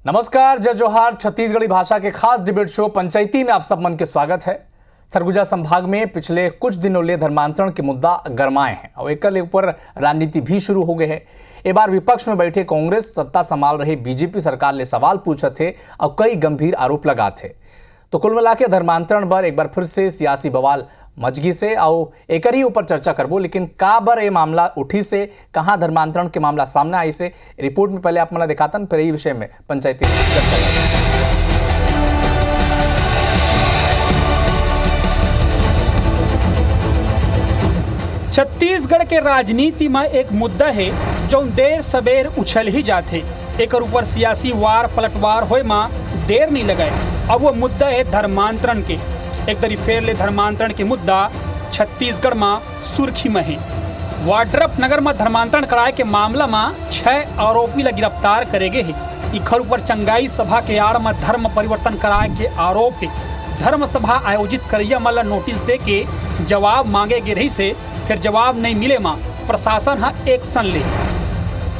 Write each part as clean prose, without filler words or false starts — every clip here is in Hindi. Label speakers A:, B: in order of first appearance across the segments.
A: नमस्कार, जय जोहार। छत्तीसगढ़ी भाषा के खास डिबेट शो पंचायती में आप सब मन के स्वागत है। सरगुजा संभाग में पिछले कुछ दिनों ले धर्मांतरण के मुद्दा गरमाए हैं और एक ऊपर राजनीति भी शुरू हो गए है। एक बार विपक्ष में बैठे कांग्रेस सत्ता संभाल रही बीजेपी सरकार ले सवाल पूछे थे और कई गंभीर आरोप लगा थे। तो कुल मिला के धर्मांतरण पर एक बार फिर से सियासी बवाल मचगी से और एक ही ऊपर चर्चा करबो, लेकिन का बर ये मामला उठी से कहां धर्मांतरण के मामला सामने आई से रिपोर्ट में पहले आप मला दिखातन, फिर यही विषय में पंचायती चर्चा करें।
B: छत्तीसगढ़ के राजनीति में एक मुद्दा है जो देर सबेर उछल ही जाते। एक ऊपर सियासी वार पलटवार होए में देर नहीं लगाए। अब वो मुद्दा है धर्मांतरण के। एक दरी फेर ले धर्मांतरण के मुद्दा छत्तीसगढ़ में सुर्खी में है। वाड्रफ नगर में धर्मांतरण कराए के मामला में 6 आरोपी ला गिरफ्तार करेगे है। इखर ऊपर चंगाई सभा के आड़ में धर्म परिवर्तन कराए के आरोप है। धर्म सभा आयोजित करिया माला नोटिस दे के जवाब मांगे गे रही से फिर जवाब नहीं मिले मां प्रशासन हा एक्शन ले।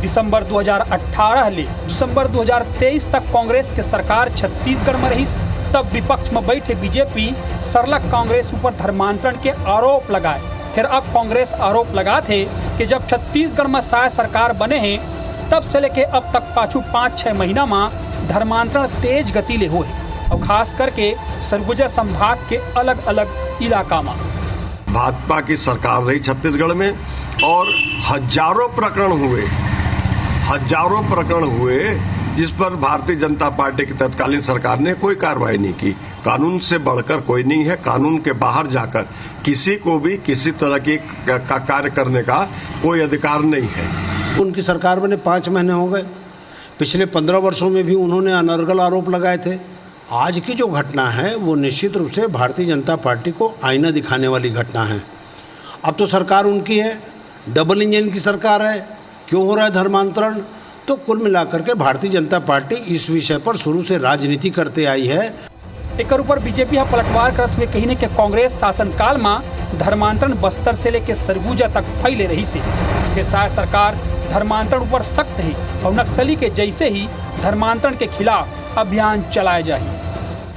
B: दिसंबर 2018 ले दिसंबर 2023 तक कांग्रेस के सरकार छत्तीसगढ़ में रही। तब विपक्ष में बैठे बीजेपी सरलग कांग्रेस ऊपर धर्मांतरण के आरोप लगाए। फिर अब कांग्रेस आरोप लगा थे कि जब छत्तीसगढ़ में शायद सरकार बने हैं तब से लेके अब तक पाछू 5-6 महीना में धर्मांतरण तेज गति ले हुए और खास करके सरगुजा संभाग के अलग अलग इलाका में।
C: भाजपा की सरकार रही छत्तीसगढ़ में और हजारों प्रकरण हुए जिस पर भारतीय जनता पार्टी की तत्कालीन सरकार ने कोई कार्रवाई नहीं की। कानून से बढ़कर कोई नहीं है। कानून के बाहर जाकर किसी को भी किसी तरह की का कार्य करने का कोई अधिकार नहीं है।
D: उनकी सरकार बने 5 महीने हो गए। पिछले 15 वर्षों में भी उन्होंने अनर्गल आरोप लगाए थे। आज की जो घटना है वो निश्चित रूप से भारतीय जनता पार्टी को आईना दिखाने वाली घटना है। अब तो सरकार उनकी है, डबल इंजन की सरकार है। क्यों हो रहा है धर्मांतरण? तो कुल मिलाकर के भारतीय जनता पार्टी इस विषय पर शुरू से राजनीति करते आई है।
B: एक ऊपर बीजेपी हा पलटवार करते हुए कही ने कि कांग्रेस शासनकाल में धर्मांतरण बस्तर से लेकर सरगुजा तक फैले रही से फिर शायद सरकार धर्मांतरण ऊपर सख्त है और नक्सली के जैसे ही धर्मांतरण के खिलाफ अभियान चलाया जाए।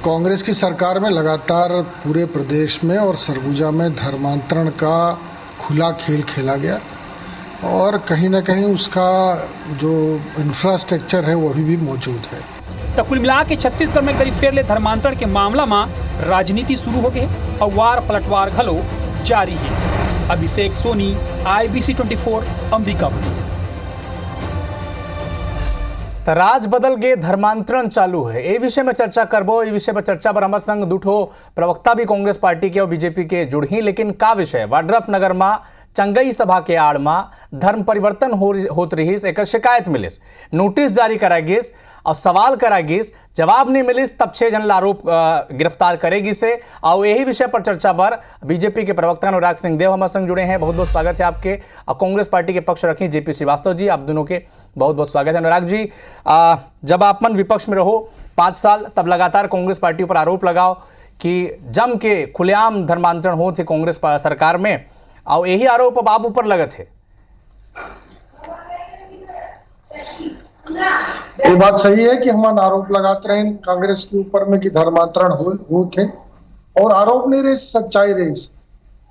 E: कांग्रेस की सरकार में लगातार पूरे प्रदेश में और सरगुजा में धर्मांतरण का खुला खेल खेला गया और कहीं ना कहीं उसका जो इंफ्रास्ट्रक्चर है वो अभी भी मौजूद है।
B: तो कुल मिला के छत्तीसगढ़ में करीब फेर ले धर्मांतरण के मामला में राजनीति शुरू हो गए और वार पलटवार घलो जारी है। अभिषेक सोनी, IBC 24, अंबिकापुर।
A: तो राज बदल गए, धर्मांतरण चालू है। ये विषय में चर्चा करबो। ये विषय पर चर्चा पर हमारे संग दुठो प्रवक्ता भी कांग्रेस पार्टी के और बीजेपी के जुड़ही। लेकिन का विषय वाड्रफ नगर में चंगई सभा के आड़ में धर्म परिवर्तन होत रहीस, एक शिकायत मिलिस, नोटिस जारी करा गिस और सवाल करा गिस, जवाब नहीं मिलिस। तब 6 जन आरोप गिरफ्तार करेगी से और यही विषय पर चर्चा पर बीजेपी के प्रवक्ता अनुराग सिंह देव हमारे संग जुड़े हैं। बहुत बहुत स्वागत है आपके। और कांग्रेस पार्टी के पक्ष रखी JP श्रीवास्तव जी, आप दोनों के बहुत बहुत स्वागत है। अनुराग जी, जब आप मन विपक्ष में रहो 5 साल, तब लगातार कांग्रेस पार्टी पर आरोप लगाओ कि जम के खुलेआम धर्मांतरण हो थे कांग्रेस सरकार में और यही आरोप अब आप ऊपर लगे थे।
F: ये बात सही है कि हम आरोप लगाते रहे कांग्रेस के ऊपर में कि धर्मांतरण हो थे और आरोप नहीं रहे, सच्चाई रही।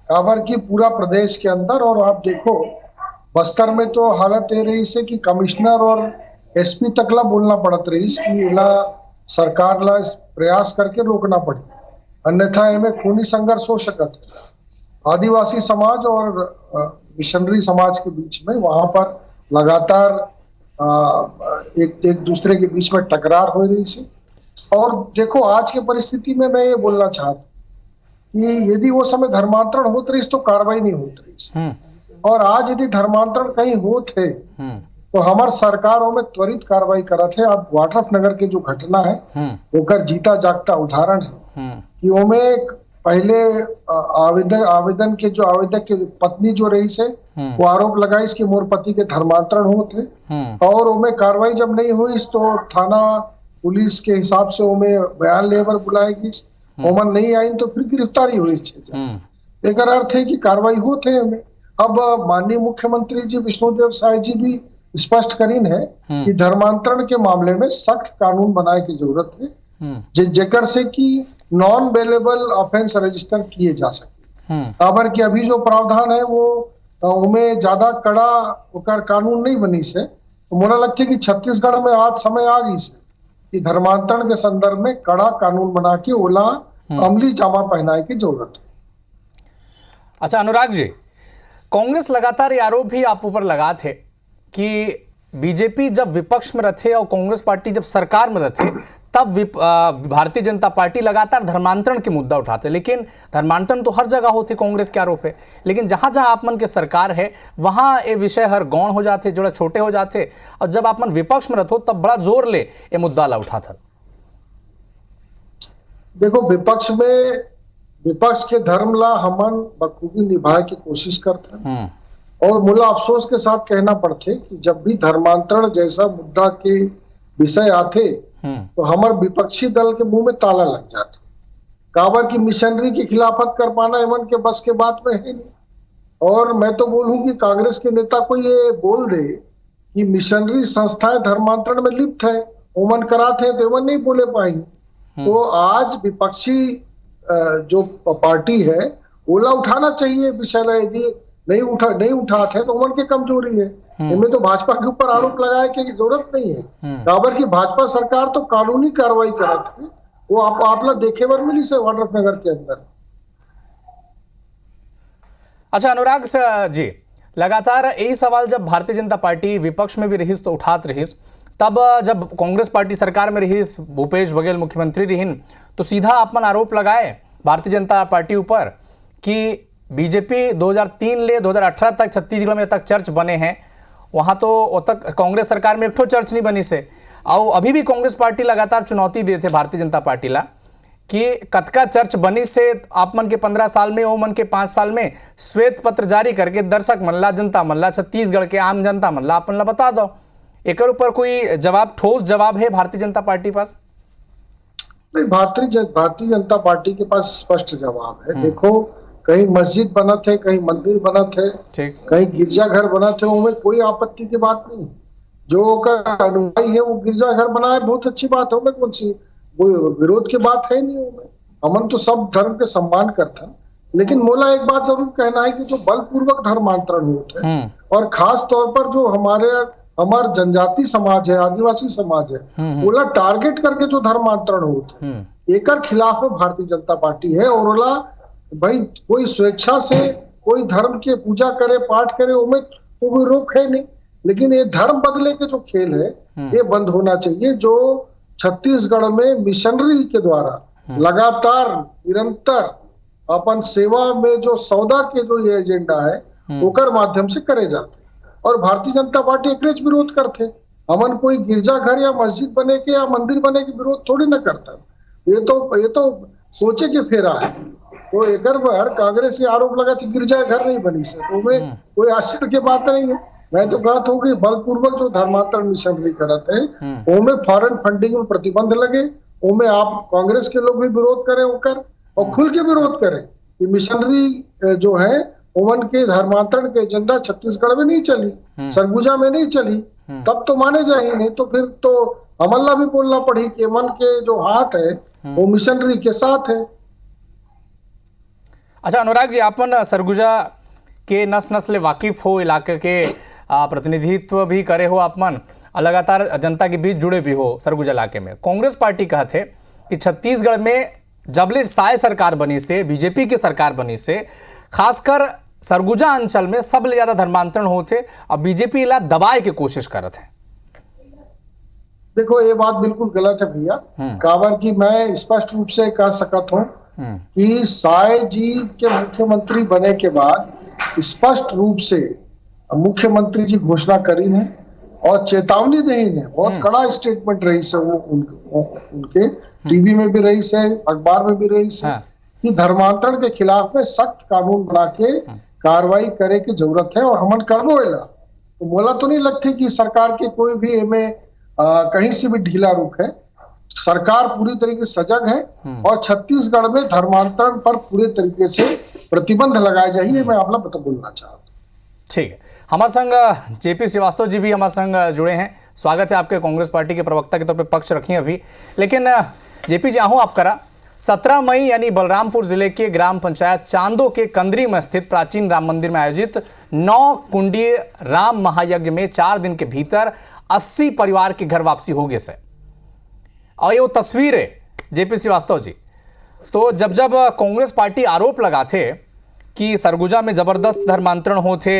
F: काबर की पूरा प्रदेश के अंदर और आप देखो बस्तर में तो हालत ये रही से कि कमिश्नर और SP तकला बोलना पड़त रही कि इला सरकार ला प्रयास करके रोकना पड़े, अन्यथा इनमें खूनी संघर्ष हो सकता है। आदिवासी समाज और मिशनरी समाज के बीच में वहां पर लगातार एक दूसरे के बीच में टकरार हो रही थी। और देखो आज के परिस्थिति में मैं ये बोलना चाहता कि यदि वो समय धर्मांतरण होते रही तो कार्रवाई नहीं होती रही। और आज यदि धर्मांतरण कहीं होते तो हमारे सरकारों में त्वरित कार्रवाई करा थे। अब वाड्रफ नगर के जो घटना है वो कर जीता जागता उदाहरण है कि ओमे पहले आवेदन के जो आवेदक की पत्नी जो रही से वो आरोप लगाई इसके मोर पति के धर्मांतरण होते और उनमें कार्रवाई जब नहीं हुई तो थाना पुलिस के हिसाब से उनमें बयान लेबर बुलाएगी, ओमन नहीं आई तो फिर गिरफ्तारी हुई। एक अर्थ है कि कार्रवाई होते हैं। अब माननीय मुख्यमंत्री जी विष्णुदेव साय जी भी स्पष्ट करीन है कि धर्मांतरण के मामले में सख्त कानून बनाए की जरूरत है जेकर से कि नॉन बेलेबल ऑफेंस रजिस्टर किए जा सके। काबर कि अभी जो प्रावधान है वो उनमें ज्यादा कड़ा ओकर कानून नहीं बनी से, तो मोला लगता है कि छत्तीसगढ़ में आज समय आ गई से कि धर्मांतरण के संदर्भ में कड़ा कानून बना के ओला अमली जामा पहनाए की जरूरत है।
A: अच्छा अनुराग जी, कांग्रेस लगातार ये आरोप भी आप ऊपर लगा थे कि बीजेपी जब विपक्ष में रहते और कांग्रेस पार्टी जब सरकार में रहते तब भारतीय जनता पार्टी लगातार धर्मांतरण के मुद्दा उठाते, लेकिन धर्मांतरण तो हर जगह होते, कांग्रेस के आरोप है, लेकिन जहां जहां आप मन के सरकार है वहां ये विषय हर गौण हो जाते, जोड़ा छोटे हो जाते, और जब आप मन विपक्ष में रहते तब बड़ा जोर ले ये मुद्दा ला उठाता।
F: देखो, विपक्ष के धर्म ला हमन बखूबी निभाए की कोशिश करते हैं और मुला अफसोस के साथ कहना पड़ते कि जब भी धर्मांतरण जैसा मुद्दा के विषय आते तो हमारे विपक्षी दल के मुंह में ताला लग जाते। काबर की मिशनरी की खिलाफत कर पाना एमन के बस के बात में है नहीं। और मैं तो बोलूं कि कांग्रेस के नेता को ये बोल दे कि मिशनरी संस्थाएं धर्मांतरण में लिप्त है, ओमन कराते हैं तो एमन नहीं बोले पाएंगे। तो आज विपक्षी जो पार्टी है ओला उठाना चाहिए विषय, यदि नहीं उठाते तो उमन की कमजोरी है। इनमें तो भाजपा के ऊपर आरोप लगाए की जरूरत नहीं है। काबर की भाजपा सरकार तो कानूनी कार्रवाई करत है, वो आप लोग देखे बार मिली से वाड्रफनगर के अंदर।
A: अच्छा अनुराग जी, लगातार यही सवाल जब भारतीय जनता पार्टी विपक्ष में भी रही तो उठात रही, तब जब कांग्रेस पार्टी सरकार में रही, भूपेश बघेल मुख्यमंत्री रही, तो सीधा आपन आरोप लगाए भारतीय जनता पार्टी ऊपर कि बीजेपी 2003 ले 2018 तक छत्तीसगढ़ में तक चर्च बने हैं, वहां तो तक कांग्रेस सरकार में एक ठो चर्च नहीं बनी से। और अभी भी कांग्रेस पार्टी लगातार चुनौती देते भारतीय जनता पार्टी ला कि कतका चर्च बनी से आप मन के 15 साल में, ओ मन के 5 साल में श्वेत पत्र जारी करके दर्शक मनला, जनता मनला, छत्तीसगढ़ के आम जनता मनला अपन ला बता दो। एक ऊपर कोई जवाब, ठोस जवाब है भारतीय जनता पार्टी पास?
F: भारतीय जनता पार्टी के पास स्पष्ट जवाब है। देखो, कहीं मस्जिद बना थे, कहीं मंदिर बना थे, कहीं गिरजाघर बना थे, उनमें कोई आपत्ति की बात नहीं। जो अनुयायी है वो गिरजाघर बनाए, बहुत अच्छी बात है, उनमें कौन सी विरोध की बात है नहीं। उनमें हमन तो सब धर्म के सम्मान करते हैं, लेकिन मोला एक बात जरूर कहना है कि जो बलपूर्वक धर्मांतरण होते हैं और खास तौर पर जो हमार जनजाति समाज है, आदिवासी समाज है, ओला टारगेट करके जो धर्मांतरण होते हैं, एकर खिलाफ में भारतीय जनता पार्टी है। और ओला भाई कोई स्वेच्छा से कोई धर्म के पूजा करे, पाठ करे, उनमें तो कोई रोक है नहीं, लेकिन ये धर्म बदले के जो खेल है ये बंद होना चाहिए। जो छत्तीसगढ़ में मिशनरी के द्वारा लगातार निरंतर अपन सेवा में जो सौदा के जो ये एजेंडा है ओकर माध्यम से करे जाते, और भारतीय जनता पार्टी एक विरोध करते। हमन कोई गिरजाघर या मस्जिद बने के या मंदिर बने के विरोध थोड़ी ना करता। ये तो सोचे के फेरा है। तो एक बार कांग्रेस ये आरोप लगा कि गिरजाघर नहीं बनी से, तो में कोई आश्चर्य की बात नहीं है। मैं तो कहता हूँ कि बलपूर्वक जो धर्मांतरण मिशनरी करते हैं उनमें फॉरेन फंडिंग में प्रतिबंध लगे, उनमें आप कांग्रेस के लोग भी विरोध करें होकर और खुल के विरोध करें कि मिशनरी जो है उमन के धर्मांतरण के एजेंडा छत्तीसगढ़ में नहीं चली, सरगुजा में नहीं चली, तब तो माने जाए, नहीं तो फिर तो अमल्ला भी बोलना पड़ी कि मन के जो हाथ है वो मिशनरी के साथ है।
A: अच्छा अनुराग जी, आपन सरगुजा के नस नस्ल वाकिफ हो, इलाके के प्रतिनिधित्व भी करे हो, आपन लगातार जनता के बीच जुड़े भी हो सरगुजा इलाके में। कांग्रेस पार्टी कहते कि छत्तीसगढ़ में जबले साय सरकार बनी से, बीजेपी की सरकार बनी से, खासकर सरगुजा अंचल में सबले ज्यादा धर्मांतरण होते और बीजेपी इला दबाए की कोशिश करत है।
F: देखो, ये बात बिल्कुल गलत है भैया। काबर की मैं स्पष्ट रूप से कह सकता हूँ कि साय जी के मुख्यमंत्री बने के बाद स्पष्ट रूप से मुख्यमंत्री जी घोषणा करी है और चेतावनी दी है, बहुत कड़ा स्टेटमेंट रही से वो उनके टीवी में भी रही से, अखबार में भी रही से कि धर्मांतरण के खिलाफ में सख्त कानून बना के कार्रवाई करे की जरूरत है और हमन करबो एला। तो मोला तो नहीं लगती कि सरकार के कोई भी इनमें कहीं से भी ढीला रुख है। सरकार पूरी तरीके से सजग है और छत्तीसगढ़ में धर्मांतरण पर पूरे तरीके से प्रतिबंध लगाए जाइए, मैं आप लोग बोलना चाहता हूँ।
A: ठीक है, हमारे संग जेपी श्रीवास्तव जी भी हमारे संग जुड़े हैं। स्वागत है आपके, कांग्रेस पार्टी के प्रवक्ता के तौर पे पक्ष रखिए अभी। लेकिन जेपी जी आहूँ आप करा 17 मई यानी बलरामपुर जिले के ग्राम पंचायत चांदो के कंदरी में स्थित प्राचीन राम मंदिर में आयोजित 9 कुंडीय राम महायज्ञ में 4 दिन के भीतर 80 परिवार की घर वापसी हो गए से। और ये वो तस्वीर है जेपी श्रीवास्तव जी। तो जब कांग्रेस पार्टी आरोप लगाते कि सरगुजा में जबरदस्त धर्मांतरण होते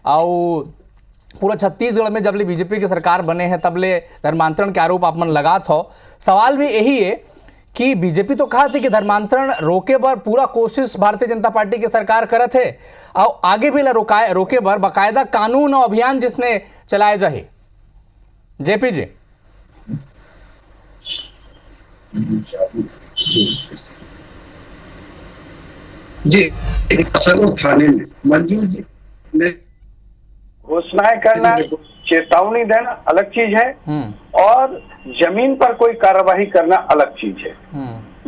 A: और पूरा छत्तीसगढ़ में जब ले बीजेपी की सरकार बने हैं तब ले धर्मांतरण के आरोप आप मन लगात हो, सवाल भी यही है कि बीजेपी तो कहा थी कि धर्मांतरण रोके बर पूरा कोशिश भारतीय जनता पार्टी की सरकार करत है और आगे भी रोके बर बाकायदा कानून और अभियान जिसने चलाए जाए। जेपी जी
G: जी थाने में मंजूर जी ने घोषणाएं करना, चेतावनी देना अलग चीज है और जमीन पर कोई कार्यवाही करना अलग चीज है।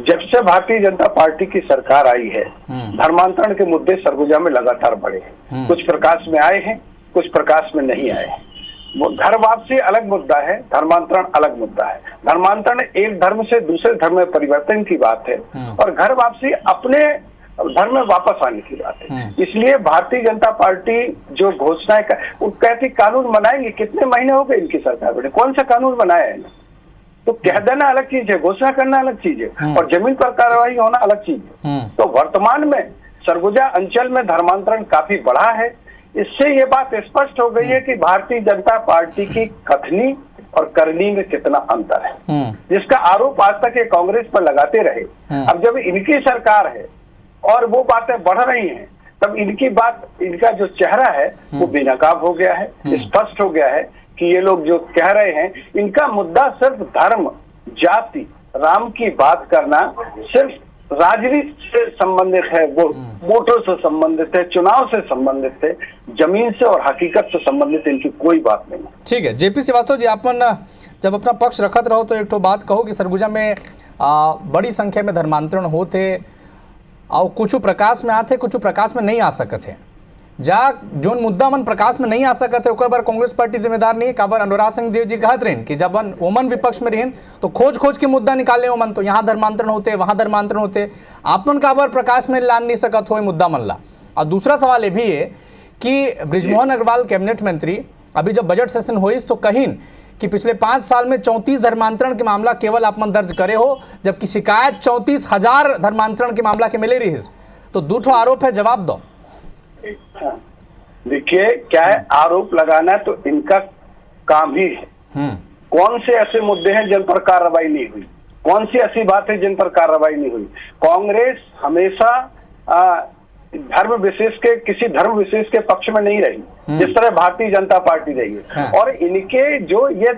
G: जब से भारतीय जनता पार्टी की सरकार आई है धर्मांतरण के मुद्दे सरगुजा में लगातार बढ़े हैं। कुछ प्रकाश में आए हैं, कुछ प्रकाश में नहीं आए हैं। घर वापसी अलग मुद्दा है, धर्मांतरण अलग मुद्दा है। धर्मांतरण एक धर्म से दूसरे धर्म में परिवर्तन की बात है और घर वापसी अपने धर्म में वापस आने की बात है। इसलिए भारतीय जनता पार्टी जो घोषणाएं वो कहती कानून बनाएंगे। कितने महीने हो गए इनकी सरकार बने, कौन सा कानून बनाया है? तो कह देना अलग चीज है, घोषणा करना अलग चीज है और जमीन पर कार्रवाई होना अलग चीज है। तो वर्तमान में सरगुजा अंचल में धर्मांतरण काफी बढ़ा है। इससे ये बात स्पष्ट हो गई है कि भारतीय जनता पार्टी की कथनी और करनी में कितना अंतर है, जिसका आरोप आज तक ये कांग्रेस पर लगाते रहे। अब जब इनकी सरकार है और वो बातें बढ़ रही हैं तब इनकी बात, इनका जो चेहरा है वो बेनकाब हो गया है। स्पष्ट हो गया है कि ये लोग जो कह रहे हैं इनका मुद्दा सिर्फ धर्म, जाति, राम की बात करना सिर्फ राजनीति से संबंधित है, वो वोटों से संबंधित है, चुनाव से संबंधित है, जमीन से और हकीकत से संबंधित इनकी कोई बात नहीं।
A: ठीक है जेपी श्रीवास्तव जी, आप जब अपना पक्ष रखत रहो तो एक तो बात कहो कि सरगुजा में बड़ी संख्या में धर्मांतरण होते और कुछ प्रकाश में आते, कुछ प्रकाश में नहीं आ सकते। जा जोन मुद्दा मन प्रकाश में नहीं आ सकते ओकर बार कांग्रेस पार्टी जिम्मेदार नहीं है। काबर अनुराग सिंह देव जी कहत रहें कि जब ओमन विपक्ष में रहें तो खोज के मुद्दा निकाले ओमन, तो यहाँ धर्मांतरण होते, वहाँ धर्मांतरण होते, आप मन काबर प्रकाश में लान नहीं सकत हो मुद्दा मन ला। और दूसरा सवाल ये भी है कि बृजमोहन अग्रवाल कैबिनेट मंत्री अभी जब बजट सेशन हुई तो कहीं कि पिछले 5 साल में 34 धर्मांतरण के मामला केवल आप मन दर्ज करे हो, जबकि शिकायत 34,000 धर्मांतरण के मामला के मिले रही। तो दूठो आरोप है, जवाब दो।
G: देखिए क्या है, आरोप लगाना तो इनका काम ही है। कौन से ऐसे मुद्दे हैं जिन पर कार्रवाई नहीं हुई, कौन सी ऐसी बात है जिन पर कार्रवाई नहीं हुई? कांग्रेस हमेशा धर्म विशेष के, किसी धर्म विशेष के पक्ष में नहीं रही जिस तरह भारतीय जनता पार्टी रही है। और इनके जो ये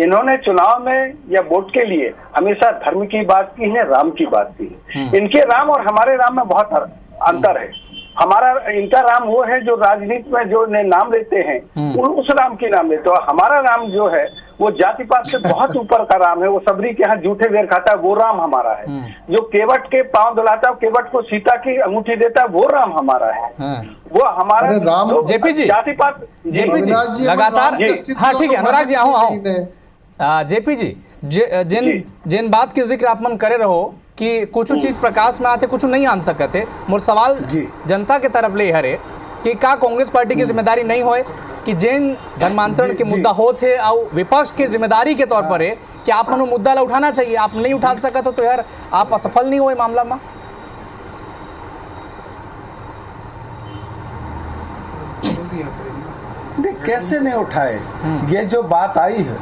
G: इन्होंने चुनाव में या वोट के लिए हमेशा धर्म की बात की है, राम की बात की है। इनके राम और हमारे राम में बहुत अंतर है। इनका राम वो है जो राजनीति में जो नाम लेते हैं उस राम के नाम लेते हैं। हमारा राम जो है वो जाति पात से बहुत ऊपर का राम है। वो सबरी के यहाँ जूठे बेर खाता है, वो राम हमारा है। जो केवट के पांव दुलाता है, केवट को सीता की अंगूठी देता है, वो राम हमारा है। वो हमारा
F: राम
A: जेपी जी,
G: जाति पात
A: जेपी जी लगातार, हाँ ठीक है अनुराग जी आओ जेपी जी, जिन बात के जिक्र आप मन करे रहो कि कुछ चीज प्रकाश में आते, कुछ नहीं आन सकते। मोर सवाल जनता के तरफ ले हरे कि का कांग्रेस पार्टी की जिम्मेदारी नहीं होए कि जिन धर्मांतरण के मुद्दा होते और विपक्ष की जिम्मेदारी के तौर पर है कि आप मन मुद्दा ला उठाना चाहिए, आप नहीं उठा सकते तो यार आप असफल नहीं हुए मामला में।
H: कैसे नहीं उठाए? ये जो बात आई है,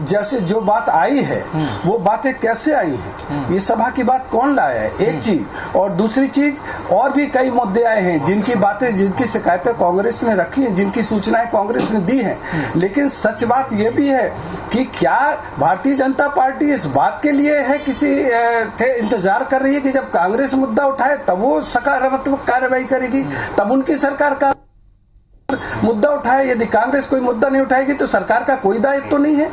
H: जैसे जो बात आई है वो बातें कैसे आई हैं? ये सभा की बात कौन लाया है? एक चीज, और दूसरी चीज और भी कई मुद्दे आए हैं जिनकी बातें, जिनकी शिकायतें कांग्रेस ने रखी हैं, जिनकी सूचनाएं कांग्रेस ने दी हैं। लेकिन सच बात यह भी है कि क्या भारतीय जनता पार्टी इस बात के लिए है, किसी के इंतजार कर रही है कि जब कांग्रेस मुद्दा उठाए तब वो सकारात्मक कार्रवाई करेगी, तब उनकी सरकार का मुद्दा उठाए, यदि कांग्रेस कोई मुद्दा नहीं उठाएगी तो सरकार का कोई दायित्व तो नहीं है,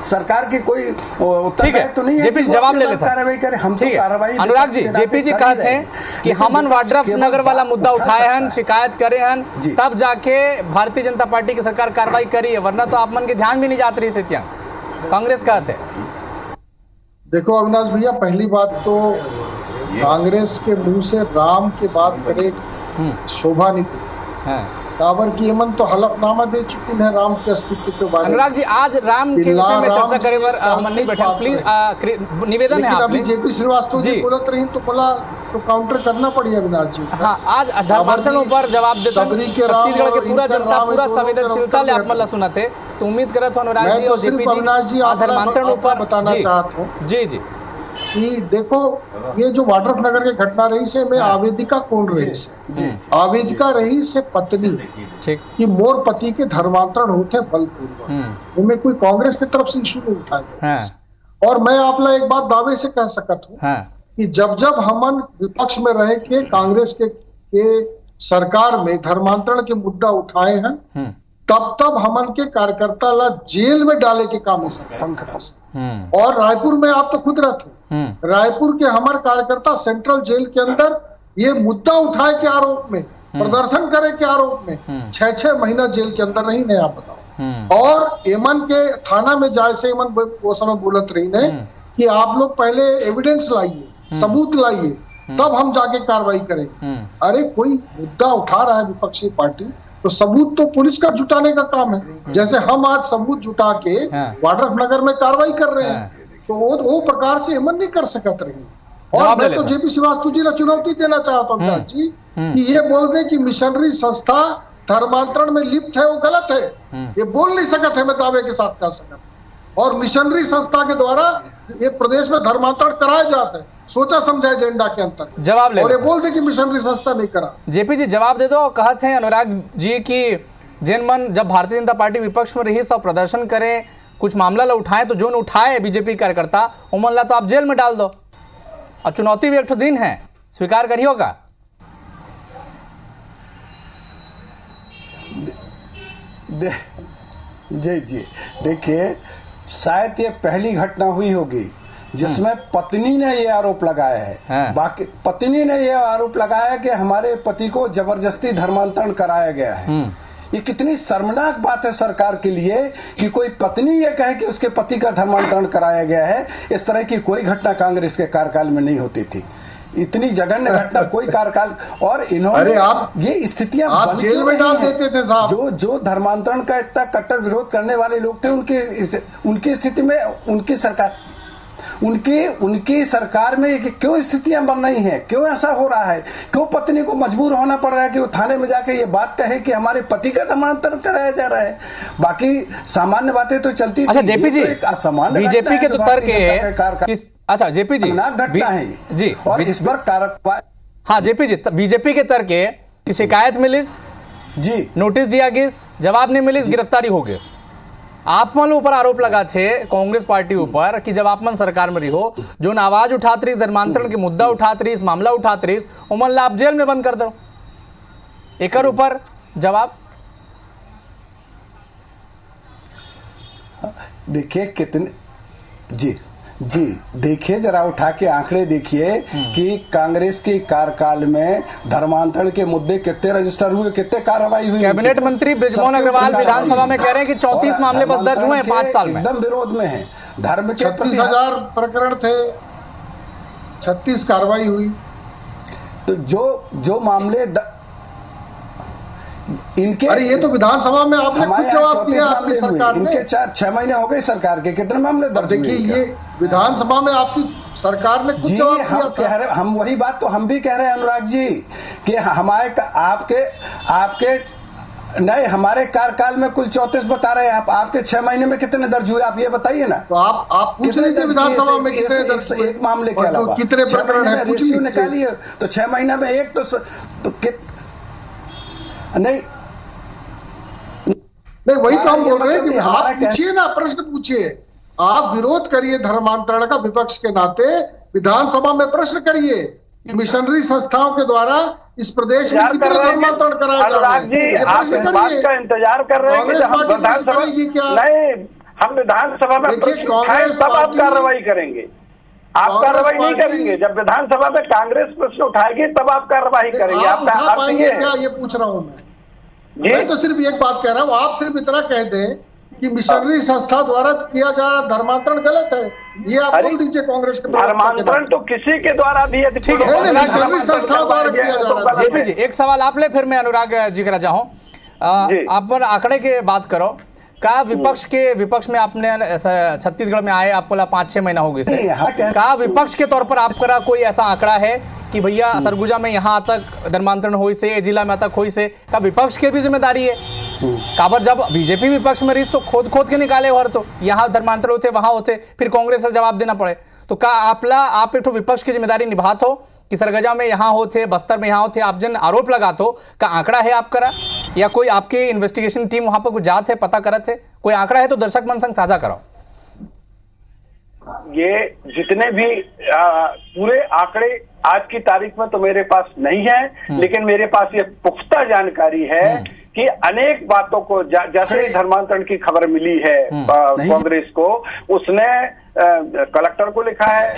H: सरकार की कोई उत्तरदायित्व तो नहीं है।
A: जेपी जवाब ले लेते
H: कार्रवाई करें, हम तो कार्रवाई।
A: अनुराग जी, जेपी जी कहते हैं कि हमन वाड्रफ नगर वाला मुद्दा उठाए हैं, शिकायत करे हैं, तब जाके भारतीय जनता पार्टी की सरकार कार्रवाई करी है, वरना तो आप मन के ध्यान भी नहीं जाती रही स्थितियां, कांग्रेस कहते हैं।
F: देखो अविनाश भैया, पहली बात तो कांग्रेस के मुंह से राम की बात करे शोभा नहीं देती। काबर की एमन तो हलफनामा दे चुकी है राम के अस्तित्व के बारे में।
A: अनुराग जी, आज राम के विषय में चर्चा करे पर मन नहीं बैठे, प्लीज निवेदन है।
F: अभी जेपी श्रीवास्तव जी बोलत रही तो बोला तो काउंटर करना पड़ी अविनाश जी।
A: हाँ, आज धर्मांतरणों पर जवाब देते छत्तीसगढ़ के पूरा जनता पूरा संवेदनशीलता ले आप मतलब सुना थे, तो उम्मीद करे तो अनुराग जी और जेपी जी धर्मांतरणों पर
F: बताना चाहता हूँ
A: जी जी
F: कि देखो ये जो वाड्रफ नगर की घटना रही से में आवेदिका कौन रही से, आवेदिका रही से पत्नी कि मोर पति के धर्मांतरण होते बलपूर्वक, उनमें कोई कांग्रेस की तरफ से इशू नहीं उठाया। और मैं आप लोग एक बात दावे से कह सकता हूँ कि जब जब हमन विपक्ष में रहे के कांग्रेस के सरकार में धर्मांतरण के मुद्दा उठाए हैं, तब तब हमन के कार्यकर्ता ला जेल में डाले के काम है। और रायपुर में आप तो खुद रहते, रायपुर के हमारे कार्यकर्ता सेंट्रल जेल के अंदर ये मुद्दा उठाए के आरोप में, प्रदर्शन करे के आरोप में 6-6 महीना जेल के अंदर रही नहीं, आप बताओ। और एमन के थाना में जाए से एमन वो समय बोलत रही ने कि आप लोग पहले एविडेंस लाइए, सबूत लाइए, तब हम जाके कार्रवाई करेंगे। अरे कोई मुद्दा उठा रहा है विपक्षी पार्टी तो सबूत तो पुलिस का जुटाने का काम है। जैसे हम आज सबूत जुटा के वाड्रफ नगर में कार्रवाई कर रहे हैं, तो वो प्रकार से एमन नहीं कर सकत रही। और मैं तो जेपी श्रीवास्तव जी ने चुनौती देना चाहता हूँ जी कि ये बोल दे कि मिशनरी संस्था धर्मांतरण में लिप्त है, वो गलत है, ये बोल नहीं सकत है, मैं दावे के साथ कह सकता। और मिशनरी संस्था के द्वारा ये प्रदेश में धर्मांतरण कराए जाते हैं, सोचा समझा एजेंडा के अंतर।
A: जवाब ले,
F: और ये बोल दे कि मिशनरी संस्था नहीं करा।
A: जेपी जी जवाब दे दो। कहते हैं अनुराग जी की जिन मन जब भारतीय जनता पार्टी विपक्ष में रही सब प्रदर्शन करे, कुछ मामला ला उठाए, तो जो उठाए बीजेपी कार्यकर्ता उमन ला तो आप जेल में डाल दो। और चुनौती भी एक दिन है, स्वीकार करिए होगा।
H: जी जी, देखिए शायद ये पहली घटना हुई होगी जिसमें पत्नी ने ये आरोप लगाया है। बाकी पत्नी ने ये आरोप लगाया कि हमारे पति को जबरदस्ती धर्मांतरण कराया गया है। ये कितनी शर्मनाक बात है सरकार के लिए कि कोई पत्नी ये कहे कि उसके पति का धर्मांतरण कराया गया है। इस तरह की कोई घटना कांग्रेस के कार्यकाल में नहीं होती थी, इतनी जघन्य घटना कोई कार्यकाल। और इन्होंने
F: आप
H: ये स्थितियां
F: आप जेल में डाल देते थे साहब।
H: जो धर्मांतरण का इतना कट्टर विरोध करने वाले लोग थे, उनकी स्थिति में उनकी सरकार में क्यों स्थितियां बन रही हैं, क्यों ऐसा हो रहा है, क्यों पत्नी को मजबूर होना पड़ रहा है कि वो थाने में जाके ये बात कहे कि हमारे पति का धर्मांतरण कराया जा रहा है। बाकी सामान्य बातें तो चलती।
A: अच्छा जेपी जी, बीजेपी के तो तर्क है, अच्छा जेपी जी
H: घटना है
A: जी,
H: और इस पर कार्रवाई।
A: हाँ जेपी जी, बीजेपी के तर्क है कि शिकायत मिलिस
H: जी,
A: नोटिस दिया गिस, जवाब नहीं मिलिस, गिरफ्तारी हो गई। आप मन ऊपर आरोप लगा थे कांग्रेस पार्टी ऊपर कि जब आप मन सरकार में रही हो, जो आवाज उठात रही, धर्मांतरण के मुद्दा उठात रही, इस मामला उठात रही, उमन ला आप जेल में बंद कर दो। एक ऊपर जवाब
H: देखिए कितने जी जी, देखिए जरा उठा के आंकड़े देखिए कि कांग्रेस के कार्यकाल में धर्मांतरण के मुद्दे कितने रजिस्टर हुए, कितने कार्रवाई हुई।
A: कैबिनेट मंत्री बृजमोहन अग्रवाल विधानसभा में कह रहे हैं कि 34 मामले बस दर्ज हुए हैं 5 साल में।
H: एकदम विरोध में है। धर्म के
F: 36,000 प्रकरण थे, 36 कार्रवाई हुई।
H: तो जो मामले इनके,
F: अरे ये तो विधानसभा में आपने खुद जवाब दिया आपकी सरकार ने।
H: इनके 4-6 महीने हो गए सरकार के, कितने मामले दर्ज हुए?
F: देखिए ये विधानसभा में आपकी सरकार ने खुद जवाब दिया।
H: हम कह रहे, हम वही बात तो हम भी कह रहे हैं अनुराग जी कि हमारे आपके नहीं, हमारे कार्यकाल में कुल 34 बता रहे हैं आप, आपके 6 महीने में कितने दर्ज हुए आप ये बताइए ना।
F: तो आप पूछ लीजिए विधानसभा में कितने दर्ज हुए,
H: एक मामले के अलावा
F: कितने प्रकरण है, पूछ लीजिए।
H: निकालिए तो 6 महीने में एक तो नहीं,
F: वही तो हम बोल रहे हैं कि आप पूछिए ना, प्रश्न पूछिए, आप विरोध करिए धर्मांतरण का विपक्ष के नाते, विधानसभा में प्रश्न करिए कि मिशनरी संस्थाओं के द्वारा इस प्रदेश में
G: इंतजार
F: कितना
G: कर रहे हैं।
F: धर्मांतरण कराया जा रहा
G: अनुराग जी,
F: है? ये
G: आप
F: प्रश्न
G: इस बात
F: करिए।
G: का इंतजार कर रहे हैं कि
F: कांग्रेस
G: जब हम
F: पार्टी प्रश्न
G: विधानसभा
F: करेगी क्या?
G: नहीं, हम विधानसभा में
F: देखिए,
G: प्रश्न उठाएं
F: कांग्रेस
G: तब आप
F: पार्टी-
G: कार्रवाई करेंगे। आप
F: कांग्रेस
G: कार्रवाई नहीं
F: पार्टी-
G: करेंगे। जब विधानसभा में कांग्रेस प्रश्न उठाएगी तब आप कार्रवाई करेंगे।
F: आप
G: आपका
F: उठा
G: अर्थ
F: पाएंगे
G: ये
F: क्या,
G: है।
F: ये पूछ रहा हूं मैं
G: जी,
F: तो सिर्फ एक बात कह रहा हूं, आप सिर्फ इतना कह दें कि मिशनरी संस्था द्वारा किया जा रहा धर्मांतरण गलत है, ये आप
G: अरे,
F: बोल दीजिए कांग्रेस के प्रवक्ता के
G: धर्मांतरण
F: नाते।
G: तो किसी के द्वारा भी यदि
A: ठीक है,
G: पूर्व में
A: अनुराग
F: शर्मा संस्था द्वारा किया जा रहा है।
A: जेपी जी एक सवाल आप ले, फिर मैं अनुराग जी करा चाहूं।
G: जी।
A: आप पर आंकड़े के बात करो, का विपक्ष में आपने छत्तीसगढ़ में आए आपको 5-6 महीना हो गए से,
H: नहीं, हाँ, क्या-
A: का विपक्ष के तौर पर आपका कोई ऐसा आंकड़ा है कि भैया सरगुजा में यहाँ तक धर्मांतरण हुई से, ये जिला में तक हुई से, का विपक्ष की भी जिम्मेदारी है? काबर जब बीजेपी विपक्ष में रही तो खोद के निकाले, और तो यहाँ धर्मांतरण होते वहां होते, फिर कांग्रेस से जवाब देना पड़े। तो का आप एक विपक्ष की जिम्मेदारी निभात हो कि सरगजा में यहाँ होते, बस्तर में यहाँ होते, आप जन आरोप लगाते हो, का आंकड़ा है आप करा, या कोई आपकी इन्वेस्टिगेशन टीम वहां पर कुछ जात है, पता करत है, कोई आंकड़ा है तो दर्शक मन संग साझा करो।
G: ये जितने भी पूरे आंकड़े आज की तारीख में तो मेरे पास नहीं है, लेकिन मेरे पास ये पुख्ता जानकारी है कि अनेक बातों को जैसे ही धर्मांतरण की खबर मिली है कांग्रेस को, उसने कलेक्टर को लिखा है,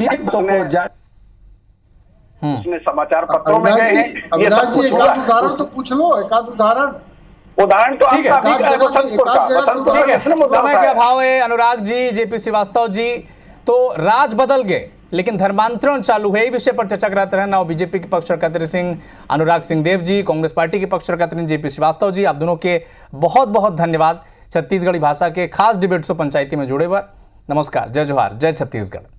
G: उसने समाचार पत्रों में गए हैं। ये
F: अविनाश
G: सब
F: जी
G: कुछ
F: एक
G: हुआ।
F: आध उदाहरण तो पूछ लो, एक आध उदाहरण।
G: उदाहरण तो
A: ठीक है,
G: आपका अभी का है, वसंतपुर का। वसंतपुर
A: ठीक
G: में
A: है,
G: किसने मुद्दा
A: समय के
G: उठाया?
A: अभाव है अनुराग जी, जेपी श्रीवास्तव जी, तो राज बदल गए लेकिन धर्मांतरण चालू है, इस विषय पर चर्चा कराते रहे ना बीजेपी के पक्ष कतरी सिंह अनुराग सिंह देव जी, कांग्रेस पार्टी के पक्ष कतरी जेपी श्रीवास्तव जी, आप दोनों के बहुत बहुत धन्यवाद छत्तीसगढ़ी भाषा के खास डिबेट शो पंचायती में जुड़े हुए। नमस्कार, जय जोहार, जय छत्तीसगढ़।